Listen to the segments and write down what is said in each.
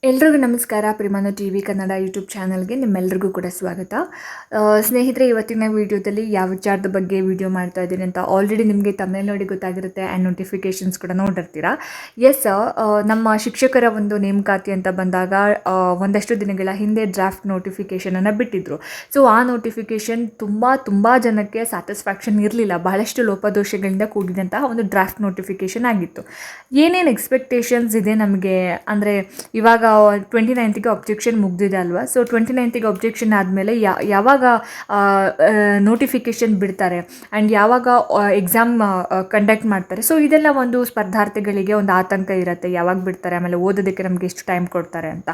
ಎಲ್ರಿಗೂ ನಮಸ್ಕಾರ. ಪ್ರಿಮಾನು TV Kannada YouTube ಚಾನಲ್ಗೆ ನಿಮ್ಮೆಲ್ಲರಿಗೂ ಕೂಡ ಸ್ವಾಗತ. ಸ್ನೇಹಿತರೆ, ಇವತ್ತಿನ ವಿಡಿಯೋದಲ್ಲಿ ಯಾವ ವಿಚಾರದ ಬಗ್ಗೆ ವಿಡಿಯೋ ಮಾಡ್ತಾ ಇದ್ದೀನಿ ಅಂತ ಆಲ್ರೆಡಿ ನಿಮಗೆ ತಮಿಳು ನೋಡಿ ಗೊತ್ತಾಗಿರುತ್ತೆ ಆ್ಯಂಡ್ ನೋಟಿಫಿಕೇಷನ್ಸ್ ಕೂಡ ನೋಡಿರ್ತೀರಾ. ಎಸ್, ನಮ್ಮ ಶಿಕ್ಷಕರ ಒಂದು ನೇಮಕಾತಿ ಅಂತ ಬಂದಾಗ ಒಂದಷ್ಟು ದಿನಗಳ ಹಿಂದೆ ಡ್ರಾಫ್ಟ್ ನೋಟಿಫಿಕೇಷನನ್ನು ಬಿಟ್ಟಿದ್ರು. ಸೊ ಆ ನೋಟಿಫಿಕೇಷನ್ ತುಂಬ ಜನಕ್ಕೆ ಸ್ಯಾಟಿಸ್ಫ್ಯಾಕ್ಷನ್ ಇರಲಿಲ್ಲ. ಬಹಳಷ್ಟು ಲೋಪದೋಷಗಳಿಂದ ಕೂಡಿದಂತಹ ಒಂದು ಡ್ರಾಫ್ಟ್ ನೋಟಿಫಿಕೇಷನ್ ಆಗಿತ್ತು. ಏನೇನು ಎಕ್ಸ್ಪೆಕ್ಟೇಷನ್ಸ್ ಇದೆ ನಮಗೆ ಅಂದರೆ, ಇವಾಗ 29ಗೆ ಅಬ್ಜೆಕ್ಷನ್ ಮುಗ್ದಿದೆ ಅಲ್ವಾ. ಸೊ 29ಗೆ ಅಬ್ಜೆಕ್ಷನ್ ಆದಮೇಲೆ ಯಾವಾಗ ನೋಟಿಫಿಕೇಷನ್ ಬಿಡ್ತಾರೆ ಆ್ಯಂಡ್ ಯಾವಾಗ ಎಕ್ಸಾಮ್ ಕಂಡಕ್ಟ್ ಮಾಡ್ತಾರೆ. ಸೊ ಇದೆಲ್ಲ ಒಂದು ಸ್ಪರ್ಧಾರ್ಥಿಗಳಿಗೆ ಒಂದು ಆತಂಕ ಇರುತ್ತೆ, ಯಾವಾಗ ಬಿಡ್ತಾರೆ, ಆಮೇಲೆ ಓದೋದಕ್ಕೆ ನಮಗೆ ಎಷ್ಟು ಟೈಮ್ ಕೊಡ್ತಾರೆ ಅಂತ.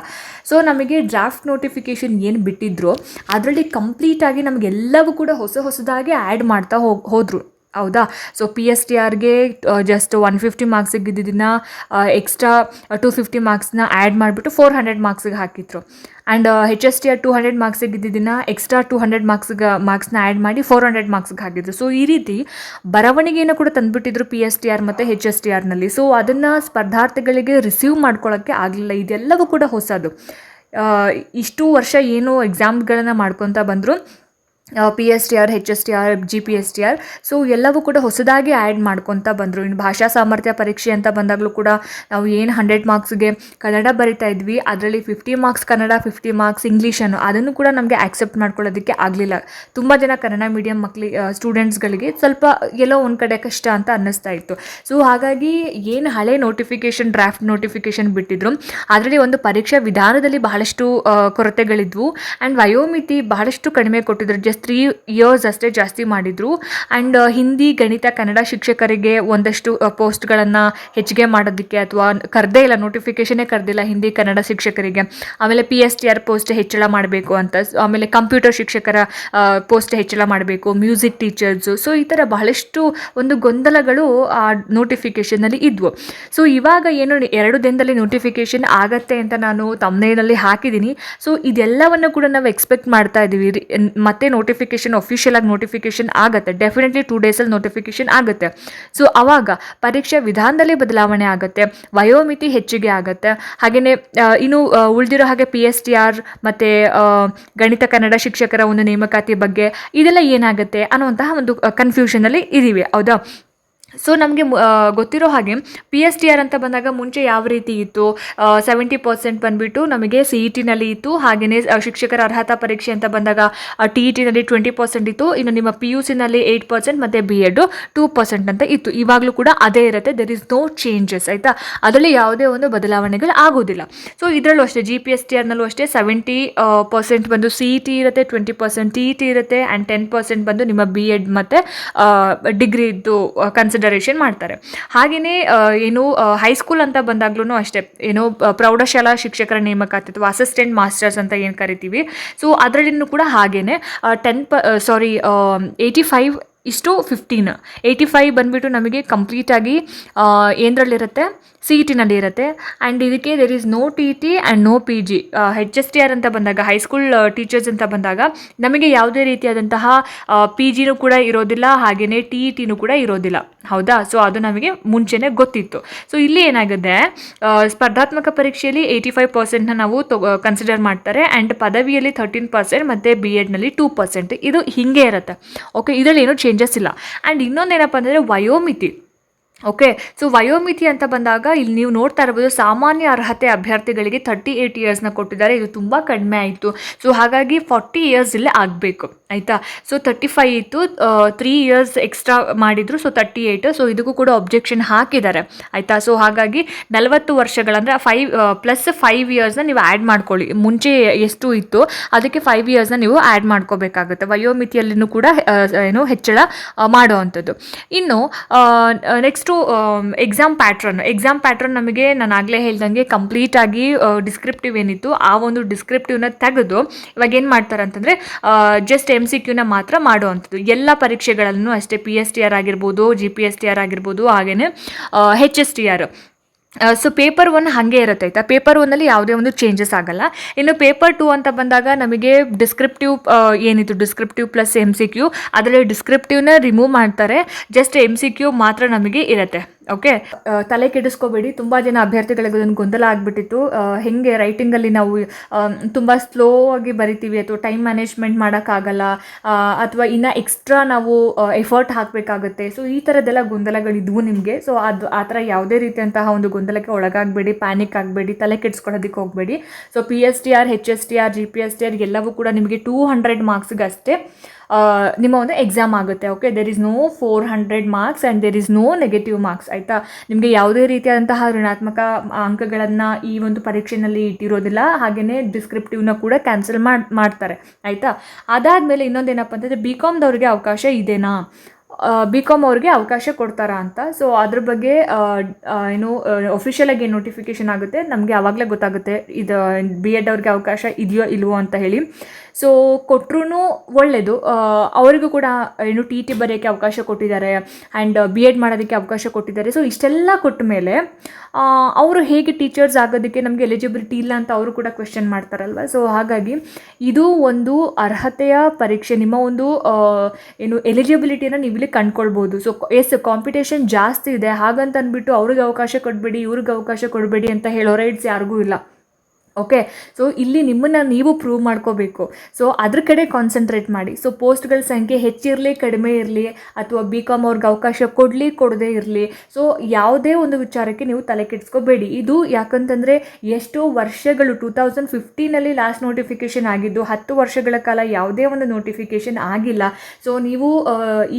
ಸೊ ನಮಗೆ ಡ್ರಾಫ್ಟ್ ನೋಟಿಫಿಕೇಷನ್ ಏನು ಬಿಟ್ಟಿದ್ರು ಅದರಲ್ಲಿ ಕಂಪ್ಲೀಟಾಗಿ ನಮಗೆಲ್ಲವೂ ಕೂಡ ಹೊಸದಾಗಿ ಆ್ಯಡ್ ಮಾಡ್ತಾ ಹೋದರು. ಹೌದಾ. ಸೊ PSTRಗೆ ಜಸ್ಟ್ 150 ಮಾರ್ಕ್ಸಿಗೆ ಇದ್ದಿದ್ದನ್ನು ಎಕ್ಸ್ಟ್ರಾ 250 ಮಾರ್ಕ್ಸ್ನ ಆ್ಯಡ್ ಮಾಡಿಬಿಟ್ಟು 400 ಮಾರ್ಕ್ಸಿಗೆ ಹಾಕಿದ್ರು. ಆ್ಯಂಡ್ HSTR 200 ಮಾರ್ಕ್ಸಿಗೆ ಇದ್ದಿದ್ದನ್ನು ಎಕ್ಸ್ಟ್ರಾ 200 ಮಾರ್ಕ್ಸ್ನ ಆ್ಯಡ್ ಮಾಡಿ 400 ಮಾರ್ಕ್ಸ್ಗೆ ಹಾಕಿದ್ರು. ಸೊ ಈ ರೀತಿ ಬರವಣಿಗೆಯನ್ನು ಕೂಡ ತಂದುಬಿಟ್ಟಿದ್ರು PSTR ಮತ್ತು HSTRನಲ್ಲಿ. ಸೊ ಅದನ್ನು ಸ್ಪರ್ಧಾರ್ಥಿಗಳಿಗೆ ರಿಸೀವ್ ಮಾಡ್ಕೊಳ್ಳೋಕ್ಕೆ ಆಗಲಿಲ್ಲ. ಇದೆಲ್ಲವೂ ಕೂಡ ಹೊಸದು. ಇಷ್ಟು ವರ್ಷ ಏನು ಎಕ್ಸಾಮ್ಗಳನ್ನು ಮಾಡ್ಕೊತಾ ಬಂದರು, PSTR, HSTR, GPSTR, ಸೊ ಎಲ್ಲವೂ ಕೂಡ ಹೊಸದಾಗಿ ಆ್ಯಡ್ ಮಾಡ್ಕೊತಾ ಬಂದರು. ಇನ್ನು ಭಾಷಾ ಸಾಮರ್ಥ್ಯ ಪರೀಕ್ಷೆ ಅಂತ ಬಂದಾಗಲೂ ಕೂಡ ನಾವು ಏನು 100 ಮಾರ್ಕ್ಸ್ಗೆ ಕನ್ನಡ ಬರಿತಾ ಇದ್ವಿ, ಅದರಲ್ಲಿ 50 ಮಾರ್ಕ್ಸ್ ಕನ್ನಡ, 50 ಮಾರ್ಕ್ಸ್ ಇಂಗ್ಲೀಷನ್ನು, ಅದನ್ನು ಕೂಡ ನಮಗೆ ಆಕ್ಸೆಪ್ಟ್ ಮಾಡ್ಕೊಳ್ಳೋದಕ್ಕೆ ಆಗಲಿಲ್ಲ. ತುಂಬ ಜನ ಕನ್ನಡ ಮೀಡಿಯಂ ಸ್ಟೂಡೆಂಟ್ಸ್ಗಳಿಗೆ ಸ್ವಲ್ಪ ಎಲ್ಲೋ ಒಂದು ಕಡೆ ಕಷ್ಟ ಅಂತ ಅನ್ನಿಸ್ತಾ ಇತ್ತು. ಸೊ ಹಾಗಾಗಿ ಏನು ಹಳೆ ನೋಟಿಫಿಕೇಷನ್, ಡ್ರಾಫ್ಟ್ ನೋಟಿಫಿಕೇಷನ್ ಬಿಟ್ಟಿದ್ರು, ಅದರಲ್ಲಿ ಒಂದು ಪರೀಕ್ಷಾ ವಿಧಾನದಲ್ಲಿ ಬಹಳಷ್ಟು ಕೊರತೆಗಳಿದ್ವು. ಆ್ಯಂಡ್ ವಯೋಮಿತಿ ಬಹಳಷ್ಟು ಕಡಿಮೆ ಕೊಟ್ಟಿದ್ರು. ಜಸ್ಟ್ 3 ಇಯರ್ಸ್ ಅಷ್ಟೇ ಜಾಸ್ತಿ ಮಾಡಿದರು. ಆ್ಯಂಡ್ ಹಿಂದಿ, ಗಣಿತ, ಕನ್ನಡ ಶಿಕ್ಷಕರಿಗೆ ಒಂದಷ್ಟು ಪೋಸ್ಟ್ಗಳನ್ನು ಹೆಚ್ಚಿಗೆ ಮಾಡೋದಕ್ಕೆ ಅಥವಾ ಕರೆದೇ ಇಲ್ಲ, ನೋಟಿಫಿಕೇಷನ್ನೇ ಕರೆದಿಲ್ಲ ಹಿಂದಿ ಕನ್ನಡ ಶಿಕ್ಷಕರಿಗೆ. ಆಮೇಲೆ PSTR ಪೋಸ್ಟ್ ಹೆಚ್ಚಳ ಮಾಡಬೇಕು ಅಂತ, ಆಮೇಲೆ ಕಂಪ್ಯೂಟರ್ ಶಿಕ್ಷಕರ ಪೋಸ್ಟ್ ಹೆಚ್ಚಳ ಮಾಡಬೇಕು, ಮ್ಯೂಸಿಕ್ ಟೀಚರ್ಸು. ಸೊ ಈ ಥರ ಬಹಳಷ್ಟು ಒಂದು ಗೊಂದಲಗಳು ಆ ನೋಟಿಫಿಕೇಷನಲ್ಲಿ ಇದ್ವು. ಸೊ ಇವಾಗ ಏನು 2 ದಿನದಲ್ಲಿ ನೋಟಿಫಿಕೇಷನ್ ಆಗತ್ತೆ ಅಂತ ನಾನು ತಮ್ನೇನಲ್ಲಿ ಹಾಕಿದ್ದೀನಿ. ಸೊ ಇದೆಲ್ಲವನ್ನು ಕೂಡ ನಾವು ಎಕ್ಸ್ಪೆಕ್ಟ್ ಮಾಡ್ತಾ ಇದ್ದೀವಿ. ಮತ್ತೆ ನೋಟಿಫಿಕೇಷನ್ ಅಫಿಷಿಯಲ್ ಆಗಿ ನೋಟಿಫಿಕೇಷನ್ ಆಗುತ್ತೆ, ಡೆಫಿನೆಟ್ಲಿ 2 ಡೇಸಲ್ಲಿ ನೋಟಿಫಿಕೇಷನ್ ಆಗುತ್ತೆ. ಸೊ ಆವಾಗ ಪರೀಕ್ಷಾ ವಿಧಾನದಲ್ಲಿ ಬದಲಾವಣೆ ಆಗುತ್ತೆ, ವಯೋಮಿತಿ ಹೆಚ್ಚಿಗೆ ಆಗುತ್ತೆ. ಹಾಗೆಯೇ ಇನ್ನು ಉಳಿದಿರೋ ಹಾಗೆ PSTR ಮತ್ತು ಗಣಿತ ಕನ್ನಡ ಶಿಕ್ಷಕರ ಒಂದು ನೇಮಕಾತಿ ಬಗ್ಗೆ ಇದೆಲ್ಲ ಏನಾಗುತ್ತೆ ಅನ್ನುವಂತಹ ಒಂದು ಕನ್ಫ್ಯೂಷನಲ್ಲಿ ಇದ್ದೀವಿ. ಹೌದಾ. ಸೊ ನಮಗೆ ಗೊತ್ತಿರೋ ಹಾಗೆ PSTR ಅಂತ ಬಂದಾಗ ಮುಂಚೆ ಯಾವ ರೀತಿ ಇತ್ತು, 70% ಬಂದುಬಿಟ್ಟು ನಮಗೆ CETನಲ್ಲಿ ಇತ್ತು. ಹಾಗೆಯೇ ಶಿಕ್ಷಕರ ಅರ್ಹತಾ ಪರೀಕ್ಷೆ ಅಂತ ಬಂದಾಗ TETನಲ್ಲಿ 20% ಇತ್ತು. ಇನ್ನು ನಿಮ್ಮ PUCನಲ್ಲಿ 8% ಮತ್ತು B.Ed 2% ಅಂತ ಇತ್ತು. ಇವಾಗಲೂ ಕೂಡ ಅದೇ ಇರುತ್ತೆ. ದೆರ್ ಇಸ್ ನೋ ಚೇಂಜಸ್, ಆಯಿತಾ. ಅದರಲ್ಲಿ ಯಾವುದೇ ಒಂದು ಬದಲಾವಣೆಗಳು ಆಗೋದಿಲ್ಲ. ಸೊ ಇದರಲ್ಲೂ ಅಷ್ಟೇ GPSTRನಲ್ಲೂ ಅಷ್ಟೇ 70% ಬಂದು CET ಇರುತ್ತೆ, 20% TET ಇರುತ್ತೆ, ಆ್ಯಂಡ್ 10% ಬಂದು ನಿಮ್ಮ B.Ed ಮತ್ತು ಡಿಗ್ರಿದು ಕನ್ಸಿಡರೇಷನ್ ಮಾಡ್ತಾರೆ. ಹಾಗೆಯೇ ಏನು ಹೈಸ್ಕೂಲ್ ಅಂತ ಬಂದಾಗ್ಲೂ ಅಷ್ಟೇ, ಏನು ಪ್ರೌಢಶಾಲಾ ಶಿಕ್ಷಕರ ನೇಮಕಾತಿ ಅಥವಾ ಅಸಿಸ್ಟೆಂಟ್ ಮಾಸ್ಟರ್ಸ್ ಅಂತ ಏನು ಕರಿತೀವಿ. ಸೊ ಅದರಲ್ಲಿನೂ ಕೂಡ ಹಾಗೇ 85:15 85 ಬಂದುಬಿಟ್ಟು ನಮಗೆ ಕಂಪ್ಲೀಟಾಗಿ ಏನರಲ್ಲಿರುತ್ತೆ, CETನಲ್ಲಿ ಇರುತ್ತೆ. ಆ್ಯಂಡ್ ಇದಕ್ಕೆ there is no TET and no PG. HSTR ಅಂತ ಬಂದಾಗ, ಹೈಸ್ಕೂಲ್ ಟೀಚರ್ಸ್ ಅಂತ ಬಂದಾಗ ನಮಗೆ ಯಾವುದೇ ರೀತಿಯಾದಂತಹ PGನೂ ಕೂಡ ಇರೋದಿಲ್ಲ, ಹಾಗೆಯೇ TETನೂ ಕೂಡ ಇರೋದಿಲ್ಲ. ಹೌದಾ. ಸೊ ಅದು ನಮಗೆ ಮುಂಚೆನೇ ಗೊತ್ತಿತ್ತು. ಸೊ ಇಲ್ಲಿ ಏನಾಗಿದೆ, ಸ್ಪರ್ಧಾತ್ಮಕ ಪರೀಕ್ಷೆಯಲ್ಲಿ 85%ನ ನಾವು ಕನ್ಸಿಡರ್ ಮಾಡ್ತಾರೆ, ಆ್ಯಂಡ್ ಪದವಿಯಲ್ಲಿ 13% ಮತ್ತು B.Edನಲ್ಲಿ 2%. ಇದು ಹೀಗೆ ಇರುತ್ತೆ. ಓಕೆ, ಇದರಲ್ಲಿ ಏನೂ ಚೇಂಜಸ್ ಇಲ್ಲ. ಆ್ಯಂಡ್ ಇನ್ನೊಂದೇನಪ್ಪ ಅಂದರೆ ವಯೋಮಿತಿ. ಓಕೆ, ಸೊ ವಯೋಮಿತಿ ಅಂತ ಬಂದಾಗ ಇಲ್ಲಿ ನೀವು ನೋಡ್ತಾ ಇರ್ಬೋದು, ಸಾಮಾನ್ಯ ಅರ್ಹತೆ ಅಭ್ಯರ್ಥಿಗಳಿಗೆ 38 ಇಯರ್ಸ್ನ ಕೊಟ್ಟಿದ್ದಾರೆ. ಇದು ತುಂಬ ಕಡಿಮೆ ಆಯಿತು. ಸೊ ಹಾಗಾಗಿ 40 ಇಯರ್ಸ್ ಇಲ್ಲೇ ಆಗಬೇಕು, ಆಯಿತಾ. ಸೊ 35 ಇತ್ತು, 3 ಇಯರ್ಸ್ ಎಕ್ಸ್ಟ್ರಾ ಮಾಡಿದರು, ಸೊ 38. ಸೊ ಇದಕ್ಕೂ ಕೂಡ ಅಬ್ಜೆಕ್ಷನ್ ಹಾಕಿದ್ದಾರೆ, ಆಯಿತಾ. ಸೊ ಹಾಗಾಗಿ 40 ವರ್ಷಗಳಂದರೆ 5 ಇಯರ್ಸ್ನ ನೀವು ಆ್ಯಡ್ ಮಾಡ್ಕೊಳ್ಳಿ. ಮುಂಚೆ ಎಷ್ಟು ಇತ್ತು ಅದಕ್ಕೆ 5 ಇಯರ್ಸ್ನ ನೀವು ಆ್ಯಡ್ ಮಾಡ್ಕೋಬೇಕಾಗುತ್ತೆ. ವಯೋಮಿತಿಯಲ್ಲಿನೂ ಕೂಡ ಏನು ಹೆಚ್ಚಳ ಮಾಡೋ ಅಂಥದ್ದು. ಇನ್ನು ನೆಕ್ಸ್ಟು ಎಕ್ಸಾಮ್ ಪ್ಯಾಟ್ರನ್ ನಮಗೆ ನಾನು ಆಗಲೇ ಹೇಳ್ದಂಗೆ ಕಂಪ್ಲೀಟಾಗಿ ಡಿಸ್ಕ್ರಿಪ್ಟಿವ್ ಏನಿತ್ತು ಆ ಒಂದು ಡಿಸ್ಕ್ರಿಪ್ಟಿವ್ನ ತೆಗೆದು ಇವಾಗ ಏನು ಮಾಡ್ತಾರೆ ಅಂತಂದರೆ ಜಸ್ಟ್ MCQನ ಮಾತ್ರ ಮಾಡುವಂಥದ್ದು. ಎಲ್ಲ ಪರೀಕ್ಷೆಗಳಲ್ಲೂ ಅಷ್ಟೇ, PSTR ಆಗಿರ್ಬೋದು, GPSTR ಆಗಿರ್ಬೋದು, ಹಾಗೆಯೇ HSTR. ಸೊ ಪೇಪರ್ 1 ಹಾಗೆ ಇರುತ್ತೆ, ಆಯಿತಾ. ಪೇಪರ್ 1ನಲ್ಲಿ ಯಾವುದೇ ಒಂದು ಚೇಂಜಸ್ ಆಗಲ್ಲ. ಇನ್ನು ಪೇಪರ್ 2 ಅಂತ ಬಂದಾಗ ನಮಗೆ ಡಿಸ್ಕ್ರಿಪ್ಟಿವ್ ಏನಿತ್ತು, ಡಿಸ್ಕ್ರಿಪ್ಟಿವ್ ಪ್ಲಸ್ MCQ, ಅದರಲ್ಲಿ ಡಿಸ್ಕ್ರಿಪ್ಟಿವ್ನ ರಿಮೂವ್ ಮಾಡ್ತಾರೆ, ಜಸ್ಟ್ MCQ ಮಾತ್ರ ನಮಗೆ ಇರುತ್ತೆ. ಓಕೆ, ತಲೆ ಕೆಡಿಸ್ಕೋಬೇಡಿ. ತುಂಬ ಜನ ಅಭ್ಯರ್ಥಿಗಳಿಗೆ ಅದೊಂದು ಗೊಂದಲ ಆಗಿಬಿಟ್ಟಿತ್ತು. ಹೇಗೆ ರೈಟಿಂಗಲ್ಲಿ ನಾವು ತುಂಬ ಸ್ಲೋ ಆಗಿ ಬರಿತೀವಿ ಅಥವಾ ಟೈಮ್ ಮ್ಯಾನೇಜ್ಮೆಂಟ್ ಮಾಡೋಕ್ಕಾಗಲ್ಲ, ಅಥವಾ ಇನ್ನು ಎಕ್ಸ್ಟ್ರಾ ನಾವು ಎಫರ್ಟ್ ಹಾಕಬೇಕಾಗುತ್ತೆ. ಸೊ ಈ ಥರದ್ದೆಲ್ಲ ಗೊಂದಲಗಳಿದ್ವು ನಿಮಗೆ. ಸೊ ಅದು ಆ ಥರ ಯಾವುದೇ ರೀತಿಯಂತಹ ಒಂದು ಗೊಂದಲಕ್ಕೆ ಒಳಗಾಗಬೇಡಿ, ಪ್ಯಾನಿಕ್ ಆಗಬೇಡಿ, ತಲೆ ಕೆಡಿಸ್ಕೊಳ್ಳೋದಕ್ಕೆ ಹೋಗಬೇಡಿ. ಸೊ PSTR, HSTR, GPSTR ಎಲ್ಲವೂ ಕೂಡ ನಿಮಗೆ 200 ಮಾರ್ಕ್ಸ್ಗೆ ಅಷ್ಟೇ ನಿಮ್ಮ ಒಂದು ಎಕ್ಸಾಮ್ ಆಗುತ್ತೆ. Okay, there is no 400 marks and there is no negative marks. ಆಯಿತಾ, ನಿಮಗೆ ಯಾವುದೇ ರೀತಿಯಾದಂತಹ ಋಣಾತ್ಮಕ ಅಂಕಗಳನ್ನು ಈ ಒಂದು ಪರೀಕ್ಷೆಯಲ್ಲಿ ಇಟ್ಟಿರೋದಿಲ್ಲ. ಹಾಗೆಯೇ ಡಿಸ್ಕ್ರಿಪ್ಟಿವ್ನ ಕೂಡ ಕ್ಯಾನ್ಸಲ್ ಮಾಡ್ತಾರೆ. ಆಯಿತಾ, ಅದಾದಮೇಲೆ ಇನ್ನೊಂದೇನಪ್ಪ ಅಂತಂದರೆ BComದವ್ರಿಗೆ ಅವಕಾಶ ಇದೆನಾ, BCom ಅವ್ರಿಗೆ ಅವಕಾಶ ಕೊಡ್ತಾರಾ ಅಂತ. ಸೊ ಅದ್ರ ಬಗ್ಗೆ ಏನು ಒಫಿಷಿಯಲಾಗಿ ಏನು ನೋಟಿಫಿಕೇಷನ್ ಆಗುತ್ತೆ ನಮಗೆ ಆವಾಗಲೇ ಗೊತ್ತಾಗುತ್ತೆ ಇದು B.Ed ಅವ್ರಿಗೆ ಅವಕಾಶ ಇದೆಯೋ ಇಲ್ವೋ ಅಂತ ಹೇಳಿ. ಸೊ ಕೊಟ್ಟರು ಒಳ್ಳೆಯದು, ಅವರಿಗೂ ಕೂಡ ಏನು TT ಬರೆಯೋಕ್ಕೆ ಅವಕಾಶ ಕೊಟ್ಟಿದ್ದಾರೆ ಆ್ಯಂಡ್ B.Ed ಮಾಡೋದಕ್ಕೆ ಅವಕಾಶ ಕೊಟ್ಟಿದ್ದಾರೆ. ಸೊ ಇಷ್ಟೆಲ್ಲ ಕೊಟ್ಟ ಮೇಲೆ ಅವರು ಹೇಗೆ ಟೀಚರ್ಸ್ ಆಗೋದಕ್ಕೆ ನಮಗೆ ಎಲಿಜಿಬಿಲಿಟಿ ಇಲ್ಲ ಅಂತ ಅವರು ಕೂಡ ಕ್ವೆಶ್ಚನ್ ಮಾಡ್ತಾರಲ್ವ. ಸೊ ಹಾಗಾಗಿ ಇದು ಒಂದು ಅರ್ಹತೆಯ ಪರೀಕ್ಷೆ, ನಿಮ್ಮ ಒಂದು ಏನು ಎಲಿಜಿಬಿಲಿಟಿನ ನೀವು ಇಲ್ಲಿ ಕಂಡ್ಕೊಳ್ಬೋದು. ಸೊ ಕಾಂಪಿಟೇಷನ್ ಜಾಸ್ತಿ ಇದೆ, ಹಾಗಂತ ಅಂದ್ಬಿಟ್ಟು ಅವ್ರಿಗೆ ಅವಕಾಶ ಕೊಡಬೇಡಿ, ಇವ್ರಿಗೆ ಅವಕಾಶ ಕೊಡಬೇಡಿ ಅಂತ ಹೇಳೋ ರೈಟ್ಸ್ ಯಾರಿಗೂ ಇಲ್ಲ. ಓಕೆ, ಸೊ ಇಲ್ಲಿ ನಿಮ್ಮನ್ನು ನೀವು ಪ್ರೂವ್ ಮಾಡ್ಕೋಬೇಕು. ಸೊ ಅದ್ರ ಕಡೆ ಕಾನ್ಸಂಟ್ರೇಟ್ ಮಾಡಿ. ಸೊ ಪೋಸ್ಟ್ಗಳ ಸಂಖ್ಯೆ ಹೆಚ್ಚಿರಲಿ ಕಡಿಮೆ ಇರಲಿ, ಅಥವಾ BCom ಅವ್ರಿಗೆ ಅವಕಾಶ ಕೊಡಲಿ ಕೊಡದೇ ಇರಲಿ, ಸೊ ಯಾವುದೇ ಒಂದು ವಿಚಾರಕ್ಕೆ ನೀವು ತಲೆ ಕೆಡಿಸ್ಕೋಬೇಡಿ. ಇದು ಯಾಕಂತಂದರೆ ಎಷ್ಟೋ ವರ್ಷಗಳು 2015 ಲಾಸ್ಟ್ ನೋಟಿಫಿಕೇಷನ್ ಆಗಿದ್ದು, 10 ವರ್ಷಗಳ ಕಾಲ ಯಾವುದೇ ಒಂದು ನೋಟಿಫಿಕೇಷನ್ ಆಗಿಲ್ಲ. ಸೊ ನೀವು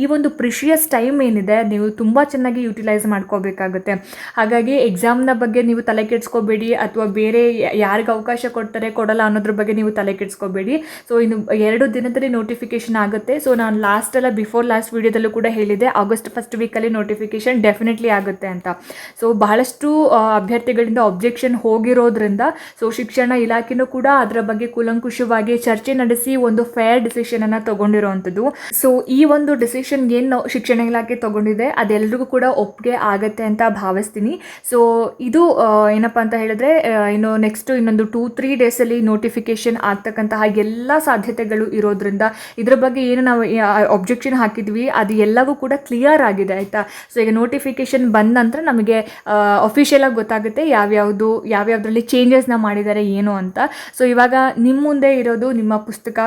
ಈ ಒಂದು ಪ್ರಿಷಿಯಸ್ ಟೈಮ್ ಏನಿದೆ ನೀವು ತುಂಬ ಚೆನ್ನಾಗಿ ಯುಟಿಲೈಸ್ ಮಾಡ್ಕೋಬೇಕಾಗುತ್ತೆ. ಹಾಗಾಗಿ ಎಕ್ಸಾಮ್ನ ಬಗ್ಗೆ ನೀವು ತಲೆ ಕೆಡಿಸ್ಕೋಬೇಡಿ, ಅಥವಾ ಬೇರೆ ಯಾರಿಗೆ ಅವಕಾಶ ಕೊಡ್ತಾರೆ ಕೊಡಲ್ಲ ಅನ್ನೋದ್ರ ಬಗ್ಗೆ ನೀವು ತಲೆ ಕೆಡಿಸ್ಕೋಬೇಡಿ. ಸೊ ಇನ್ನು 2 ದಿನದಲ್ಲಿ ನೋಟಿಫಿಕೇಶನ್ ಆಗುತ್ತೆ. ಸೊ ನಾನು ಬಿಫೋರ್ ಲಾಸ್ಟ್ ವಿಡಿಯೋದಲ್ಲೂ ಕೂಡ ಹೇಳಿದೆ, ಆಗಸ್ಟ್ ಫಸ್ಟ್ ವೀಕಲ್ಲಿ ನೋಟಿಫಿಕೇಶನ್ ಡೆಫಿನೆಟ್ಲಿ ಆಗುತ್ತೆ ಅಂತ. ಸೊ ಬಹಳಷ್ಟು ಅಭ್ಯರ್ಥಿಗಳಿಂದ ಅಬ್ಜೆಕ್ಷನ್ ಹೋಗಿರೋದ್ರಿಂದ ಸೊ ಶಿಕ್ಷಣ ಇಲಾಖೆನೂ ಕೂಡ ಅದರ ಬಗ್ಗೆ ಕೂಲಂಕುಷವಾಗಿ ಚರ್ಚೆ ನಡೆಸಿ ಒಂದು ಫೇರ್ ಡಿಸಿಷನನ್ನು ತಗೊಂಡಿರೋವಂಥದ್ದು. ಸೊ ಈ ಒಂದು ಡಿಸಿಷನ್ ಏನು ಶಿಕ್ಷಣ ಇಲಾಖೆ ತಗೊಂಡಿದೆ ಅದೆಲ್ಲರಿಗೂ ಕೂಡ ಒಪ್ಪಿಗೆ ಆಗುತ್ತೆ ಅಂತ ಭಾವಿಸ್ತೀನಿ. ಸೊ ಇದು ಏನಪ್ಪ ಅಂತ ಹೇಳಿದ್ರೆ ಇನ್ನು ನೆಕ್ಸ್ಟ್ ಇನ್ನೊಂದು 2-3 ಡೇಸಲ್ಲಿ ನೋಟಿಫಿಕೇಷನ್ ಆಗ್ತಕ್ಕಂತಹ ಎಲ್ಲ ಸಾಧ್ಯತೆಗಳು ಇರೋದ್ರಿಂದ ಇದ್ರ ಬಗ್ಗೆ ಏನು ನಾವು ಅಬ್ಜೆಕ್ಷನ್ ಹಾಕಿದ್ವಿ ಅದು ಎಲ್ಲವೂ ಕೂಡ ಕ್ಲಿಯರ್ ಆಗಿದೆ. ಆಯಿತಾ, ಸೊ ಈಗ ನೋಟಿಫಿಕೇಷನ್ ಬಂದ ನಂತರ ನಮಗೆ ಅಫಿಷಿಯಲಾಗಿ ಗೊತ್ತಾಗುತ್ತೆ ಯಾವ್ಯಾವುದರಲ್ಲಿ ಚೇಂಜಸ್ನ ಮಾಡಿದ್ದಾರೆ ಏನು ಅಂತ. ಸೊ ಇವಾಗ ನಿಮ್ಮ ಮುಂದೆ ಇರೋದು ನಿಮ್ಮ ಪುಸ್ತಕ,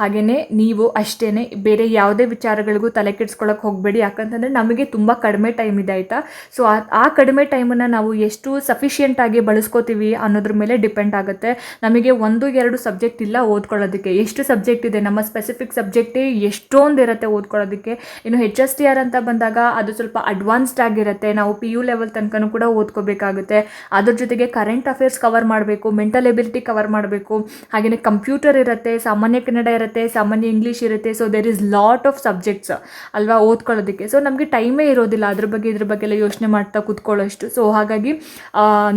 ಹಾಗೆಯೇ ನೀವು ಅಷ್ಟೇ, ಬೇರೆ ಯಾವುದೇ ವಿಚಾರಗಳಿಗೂ ತಲೆ ಕೆಡಿಸ್ಕೊಳ್ಳೋಕೆ ಹೋಗಬೇಡಿ. ಯಾಕಂತಂದರೆ ನಮಗೆ ತುಂಬ ಕಡಿಮೆ ಟೈಮ್ ಇದೆ. ಆಯಿತಾ, ಸೊ ಆ ಕಡಿಮೆ ಟೈಮನ್ನು ನಾವು ಎಷ್ಟು ಸಫಿಷಿಯೆಂಟಾಗಿ ಬಳಸ್ಕೋತೀವಿ ಅನ್ನೋದ್ರ ಮೇಲೆ ಡಿಪೆಂಡ್ ಆಗುತ್ತೆ. ನಮಗೆ 1-2 ಸಬ್ಜೆಕ್ಟ್ ಇಲ್ಲ ಓದ್ಕೊಳ್ಳೋದಕ್ಕೆ, ಎಷ್ಟು ಸಬ್ಜೆಕ್ಟ್ ಇದೆ, ನಮ್ಮ ಸ್ಪೆಸಿಫಿಕ್ ಸಬ್ಜೆಕ್ಟೇ ಎಷ್ಟೊಂದು ಇರುತ್ತೆ ಓದ್ಕೊಳ್ಳೋದಕ್ಕೆ. ಇನ್ನು HSTR ಅಂತ ಬಂದಾಗ ಅದು ಸ್ವಲ್ಪ ಅಡ್ವಾನ್ಸ್ಡ್ ಆಗಿರುತ್ತೆ, ನಾವು PU ಲೆವೆಲ್ ತನಕನೂ ಕೂಡ ಓದ್ಕೋಬೇಕಾಗುತ್ತೆ. ಅದ್ರ ಜೊತೆಗೆ ಕರೆಂಟ್ ಅಫೇರ್ಸ್ ಕವರ್ ಮಾಡಬೇಕು, ಮೆಂಟಲ್ ಎಬಿಲಿಟಿ ಕವರ್ ಮಾಡಬೇಕು, ಹಾಗೆಯೇ ಕಂಪ್ಯೂಟರ್ ಇರುತ್ತೆ, ಸಾಮಾನ್ಯ ಕನ್ನಡ ಇರುತ್ತೆ, ಸಾಮಾನ್ಯ ಇಂಗ್ಲೀಷ್ ಇರುತ್ತೆ. So there is lot of subjects ಅಲ್ವಾ ಓದ್ಕೊಳ್ಳೋದಕ್ಕೆ. ಸೊ ನಮಗೆ ಟೈಮೇ ಇರೋದಿಲ್ಲ ಇದ್ರ ಬಗ್ಗೆ ಎಲ್ಲ ಯೋಚನೆ ಮಾಡ್ತಾ ಕೂತ್ಕೊಳ್ಳೋಷ್ಟು. ಸೊ ಹಾಗಾಗಿ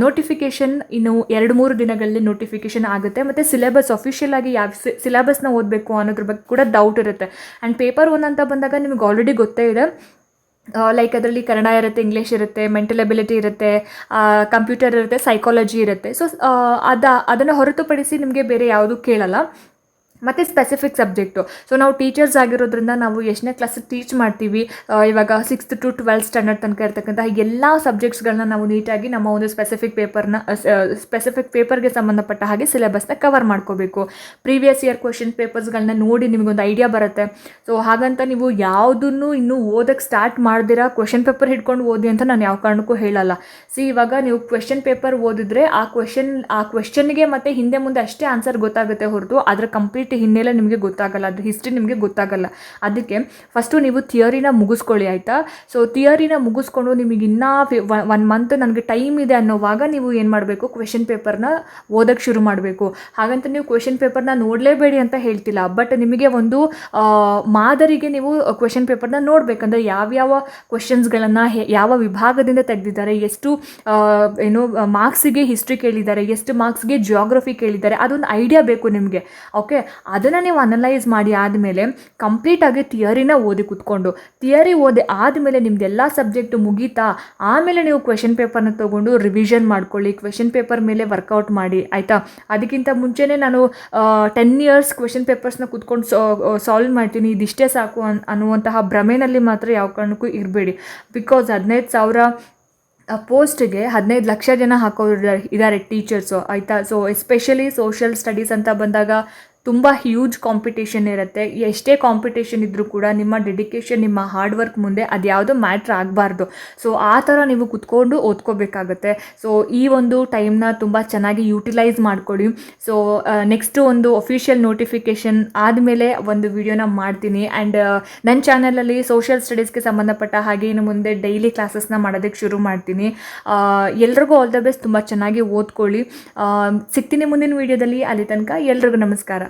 ನೋಟಿಫಿಕೇಷನ್ ಇನ್ನು 2-3 ದಿನಗಳಲ್ಲಿ ನೋಟಿಫಿಕೇಷನ್ ಆಗುತ್ತೆ. ಮತ್ತು ಸಿಲೆಬಸ್ ಅಫಿಷಿಯಲ್ ಆಗಿ ಯಾವ ಸಿಲೆಬಸ್ನ ಓದಬೇಕು ಅನ್ನೋದ್ರ ಬಗ್ಗೆ ಕೂಡ ಡೌಟ್ ಇರುತ್ತೆ. ಆ್ಯಂಡ್ ಪೇಪರ್ 1 ಅಂತ ಬಂದಾಗ ನಿಮಗೆ ಆಲ್ರೆಡಿ ಗೊತ್ತೇ ಇದೆ, ಲೈಕ್ ಅದರಲ್ಲಿ ಕನ್ನಡ ಇರುತ್ತೆ, ಇಂಗ್ಲೀಷ್ ಇರುತ್ತೆ, ಮೆಂಟಲ್ ಎಬಿಲಿಟಿ ಇರುತ್ತೆ, ಕಂಪ್ಯೂಟರ್ ಇರುತ್ತೆ, ಸೈಕಾಲಜಿ ಇರುತ್ತೆ. ಸೊ ಅದನ್ನು ಹೊರತುಪಡಿಸಿ ನಿಮಗೆ ಬೇರೆ ಯಾವುದೂ ಕೇಳಲ್ಲ. ಮತ್ತು ಸ್ಪೆಸಿಫಿಕ್ ಸಬ್ಜೆಕ್ಟು. ಸೊ ನಾವು ಟೀಚರ್ಸ್ ಆಗಿರೋದ್ರಿಂದ ನಾವು ಎಷ್ಟನೇ ಕ್ಲಾಸಿಗೆ ಟೀಚ್ ಮಾಡ್ತೀವಿ, ಇವಾಗ 6th to 12th ಸ್ಟ್ಯಾಂಡರ್ಡ್ ತನಕ ಇರ್ತಕ್ಕಂಥ ಎಲ್ಲ ಸಬ್ಜೆಕ್ಟ್ಸ್ಗಳನ್ನ ನಾವು ನೀಟಾಗಿ ನಮ್ಮ ಒಂದು ಸ್ಪೆಸಿಫಿಕ್ ಪೇಪರ್ಗೆ ಸಂಬಂಧಪಟ್ಟ ಹಾಗೆ ಸಿಲೆಬಸ್ನ ಕವರ್ ಮಾಡ್ಕೋಬೇಕು. ಪ್ರೀವಿಯಸ್ ಇಯರ್ ಕ್ವೆಶನ್ ಪೇಪರ್ಸ್ಗಳನ್ನ ನೋಡಿ ನಿಮಗೊಂದು ಐಡಿಯಾ ಬರುತ್ತೆ. ಸೊ ಹಾಗಂತ ನೀವು ಯಾವುದನ್ನು ಇನ್ನೂ ಓದಕ್ಕೆ ಸ್ಟಾರ್ಟ್ ಮಾಡ್ದಿರಾ ಕ್ವೆಶನ್ ಪೇಪರ್ ಹಿಡ್ಕೊಂಡು ಓದಿ ಅಂತ ನಾನು ಯಾವ ಕಾರಣಕ್ಕೂ ಹೇಳಲ್ಲ. ಇವಾಗ ನೀವು ಕ್ವೆಶನ್ ಪೇಪರ್ ಓದಿದ್ರೆ ಆ ಕ್ವೆಶನ್ಗೆ ಮತ್ತು ಹಿಂದೆ ಮುಂದೆ ಅಷ್ಟೇ ಆನ್ಸರ್ ಗೊತ್ತಾಗುತ್ತೆ ಹೊರತು ಅದರ ಕಂಪ್ಲೀಟ್ ಹಿನ್ನೆಲೆ ನಿಮಗೆ ಗೊತ್ತಾಗಲ್ಲ, ಅದು ಹಿಸ್ಟ್ರಿ ನಿಮಗೆ ಗೊತ್ತಾಗಲ್ಲ. ಅದಕ್ಕೆ ಫಸ್ಟು ನೀವು ಥಿಯರಿನ ಮುಗಿಸ್ಕೊಳ್ಳಿ. ಆಯಿತಾ, ಸೊ ಥಿಯರಿನ ಮುಗಿಸ್ಕೊಂಡು ನಿಮಗೆ ಇನ್ನೂ 1 ಮಂತ್ ನನಗೆ ಟೈಮ್ ಇದೆ ಅನ್ನೋವಾಗ ನೀವು ಏನು ಮಾಡಬೇಕು, ಕ್ವೆಶನ್ ಪೇಪರ್ನ ಓದೋಕ್ಕೆ ಶುರು ಮಾಡಬೇಕು. ಹಾಗಂತ ನೀವು ಕ್ವೆಶನ್ ಪೇಪರ್ನ ನೋಡಲೇಬೇಡಿ ಅಂತ ಹೇಳ್ತಿಲ್ಲ, ಬಟ್ ನಿಮಗೆ ಒಂದು ಮಾದರಿಗೆ ನೀವು ಕ್ವೆಶನ್ ಪೇಪರ್ನ ನೋಡಬೇಕಂದ್ರೆ ಯಾವ್ಯಾವ ಕ್ವೆಶನ್ಸ್ಗಳನ್ನು ಯಾವ ವಿಭಾಗದಿಂದ ತೆಗೆದಿದ್ದಾರೆ, ಎಷ್ಟು ಮಾರ್ಕ್ಸಿಗೆ ಹಿಸ್ಟ್ರಿ ಕೇಳಿದ್ದಾರೆ, ಎಷ್ಟು ಮಾರ್ಕ್ಸ್ಗೆ ಜಿಯೋಗ್ರಫಿ ಕೇಳಿದ್ದಾರೆ, ಅದೊಂದು ಐಡಿಯಾ ಬೇಕು ನಿಮಗೆ. ಓಕೆ, ಅದನ್ನು ನೀವು ಅನಲೈಸ್ ಮಾಡಿ ಆದಮೇಲೆ ಕಂಪ್ಲೀಟಾಗಿ ಥಿಯರಿನ ಓದಿ ಕೂತ್ಕೊಂಡು ಥಿಯರಿ ಓದಿ ಆದಮೇಲೆ ನಿಮ್ಮದೆಲ್ಲ ಸಬ್ಜೆಕ್ಟು ಮುಗೀತಾ ಆಮೇಲೆ ನೀವು ಕ್ವೆಶನ್ ಪೇಪರ್ನ ತೊಗೊಂಡು ರಿವಿಷನ್ ಮಾಡ್ಕೊಳ್ಳಿ, ಕ್ವೆಶನ್ ಪೇಪರ್ ಮೇಲೆ ವರ್ಕೌಟ್ ಮಾಡಿ. ಆಯಿತಾ, ಅದಕ್ಕಿಂತ ಮುಂಚೆನೇ ನಾನು 10 years ಕ್ವೆಶನ್ ಪೇಪರ್ಸ್ನ ಕೂತ್ಕೊಂಡು ಸಾಲ್ವ್ ಮಾಡ್ತೀನಿ, ಇದಿಷ್ಟೇ ಸಾಕು ಅನ್ನುವಂತಹ ಭ್ರಮೆಯಲ್ಲಿ ಮಾತ್ರ ಯಾವ ಕಾರಣಕ್ಕೂ ಇರಬೇಡಿ. ಬಿಕಾಸ್ 15,000 ಪೋಸ್ಟ್ಗೆ 15 ಲಕ್ಷ ಜನ ಹಾಕೋರು ಇದ್ದಾರೆ ಟೀಚರ್ಸು ಆಯಿತಾ. ಸೊ ಎಸ್ಪೆಷಲಿ ಸೋಷಿಯಲ್ ಸ್ಟಡೀಸ್ ಅಂತ ಬಂದಾಗ ತುಂಬ ಹ್ಯೂಜ್ ಕಾಂಪಿಟೇಷನ್ ಇರುತ್ತೆ. ಎಷ್ಟೇ ಕಾಂಪಿಟೇಷನ್ ಇದ್ದರೂ ಕೂಡ ನಿಮ್ಮ ಡೆಡಿಕೇಶನ್, ನಿಮ್ಮ ಹಾರ್ಡ್ ವರ್ಕ್ ಮುಂದೆ ಅದು ಯಾವುದೋ ಮ್ಯಾಟ್ರ್ ಆಗಬಾರ್ದು. ಸೊ ಆ ಥರ ನೀವು ಕುತ್ಕೊಂಡು ಓದ್ಕೋಬೇಕಾಗತ್ತೆ. ಸೊ ಈ ಒಂದು ಟೈಮ್ನ ತುಂಬ ಚೆನ್ನಾಗಿ ಯೂಟಿಲೈಸ್ ಮಾಡ್ಕೊಳ್ಳಿ. ಸೊ ನೆಕ್ಸ್ಟು ಒಂದು ಅಫಿಷಿಯಲ್ ನೋಟಿಫಿಕೇಷನ್ ಆದಮೇಲೆ ಒಂದು ವಿಡಿಯೋನ ಮಾಡ್ತೀನಿ. ಆ್ಯಂಡ್ ನನ್ನ ಚಾನಲಲ್ಲಿ ಸೋಷಿಯಲ್ ಸ್ಟಡೀಸ್ಗೆ ಸಂಬಂಧಪಟ್ಟ ಹಾಗೆ ಇನ್ನು ಮುಂದೆ ಡೈಲಿ ಕ್ಲಾಸಸ್ನ ಮಾಡೋದಕ್ಕೆ ಶುರು ಮಾಡ್ತೀನಿ. ಎಲ್ರಿಗೂ ಆಲ್ ದ ಬೆಸ್ಟ್. ತುಂಬ ಚೆನ್ನಾಗಿ ಓದ್ಕೊಳ್ಳಿ. ಸಿಗ್ತೀನಿ ಮುಂದಿನ ವೀಡಿಯೋದಲ್ಲಿ. ಅಲ್ಲಿ ತನಕ ಎಲ್ರಿಗೂ ನಮಸ್ಕಾರ.